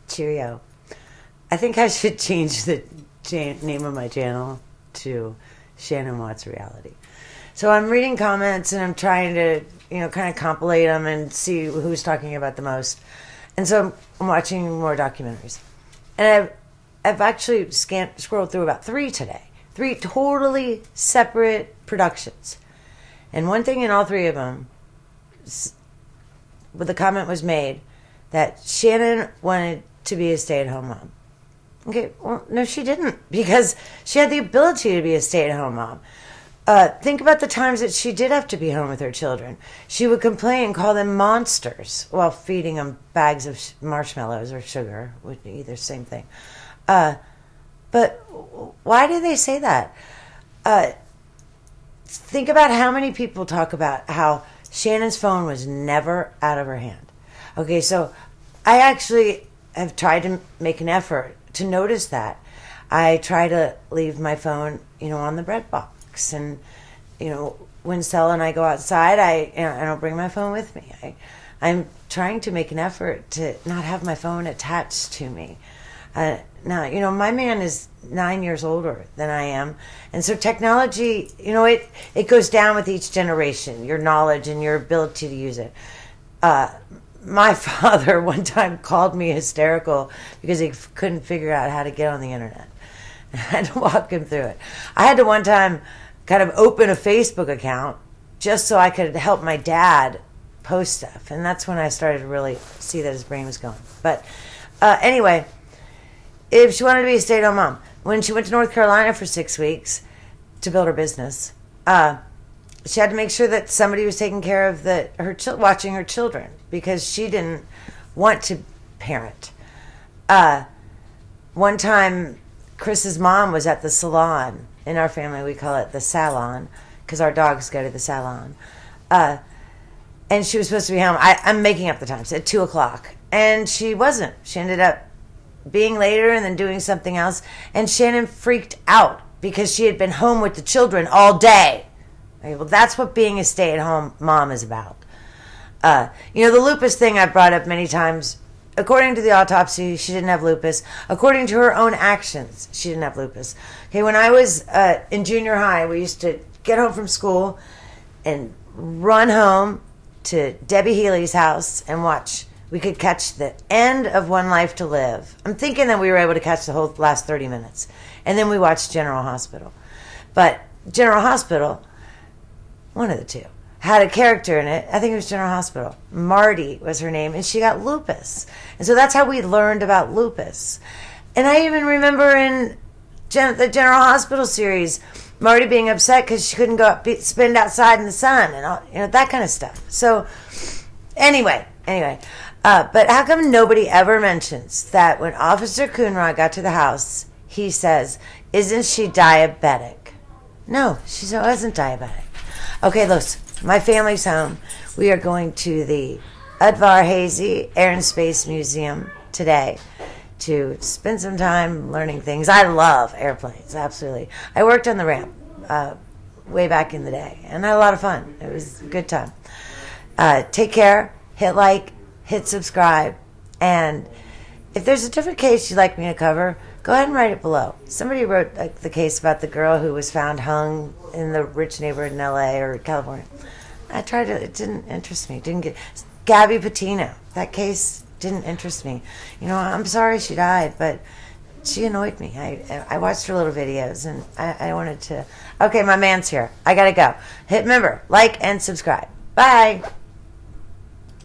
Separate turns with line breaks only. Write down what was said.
Cheerio. I think I should change the name of my channel to Shannon Watts Reality. So I'm reading comments and I'm trying to, kind of compilate them and see who's talking about the most. And so I'm watching more documentaries. And I've actually scrolled through about 3 today. 3 totally separate productions. And one thing in all 3 of them, the comment was made that Shannon wanted to be a stay-at-home mom. Okay, well, no, she didn't, because she had the ability to be a stay-at-home mom. Think about the times that she did have to be home with her children. She would complain and call them monsters while feeding them bags of marshmallows or sugar, would be either same thing. But why do they say that? Think about how many people talk about how Shannon's phone was never out of her hand. Okay, so I actually have tried to make an effort to notice that. I try to leave my phone, on the bread box. And, when Stella and I go outside, I don't bring my phone with me. I'm trying to make an effort to not have my phone attached to me. Now, my man is 9 years older than I am. And so technology, it goes down with each generation, your knowledge and your ability to use it. My father one time called me hysterical because he couldn't figure out how to get on the internet. I had to walk him through it. I had to one time kind of open a Facebook account just so I could help my dad post stuff. And that's when I started to really see that his brain was going. But anyway, if she wanted to be a stay-at-home mom, when she went to North Carolina for 6 weeks to build her business, she had to make sure that somebody was taking care of watching her children, because she didn't want to parent. One time, Chris's mom was at the salon. In our family, we call it the salon, because our dogs go to the salon. And she was supposed to be home. I'm making up the times, at 2 o'clock. And she wasn't. She ended up being later and then doing something else. And Shannon freaked out because she had been home with the children all day. Okay, well, that's what being a stay-at-home mom is about. The lupus thing I've brought up many times. According to the autopsy, she didn't have lupus. According to her own actions, she didn't have lupus. Okay, when I was in junior high, we used to get home from school and run home to Debbie Healy's house and watch. We could catch the end of One Life to Live. I'm thinking that we were able to catch the whole last 30 minutes. And then we watched General Hospital. But General Hospital, one of the two, had a character in it. I think it was General Hospital. Marty was her name, and she got lupus. And so that's how we learned about lupus. And I even remember in the General Hospital series, Marty being upset because she couldn't go spend outside in the sun and all, that kind of stuff. So anyway. But how come nobody ever mentions that when Officer Coonrod got to the house, he says, "Isn't she diabetic?" No, she wasn't diabetic. Okay, look, my family's home. We are going to the Udvar Hazy Air and Space Museum today to spend some time learning things. I love airplanes, absolutely. I worked on the ramp way back in the day, and I had a lot of fun. It was a good time. Take care. Hit like, hit subscribe, and if there's a different case you'd like me to cover, go ahead and write it below. Somebody wrote the case about the girl who was found hung in the rich neighborhood in LA or California. It didn't interest me. Gabby Patino. That case didn't interest me. I'm sorry she died, but she annoyed me. I watched her little videos, and I wanted to. Okay, my man's here. I gotta go. Remember, like and subscribe. Bye.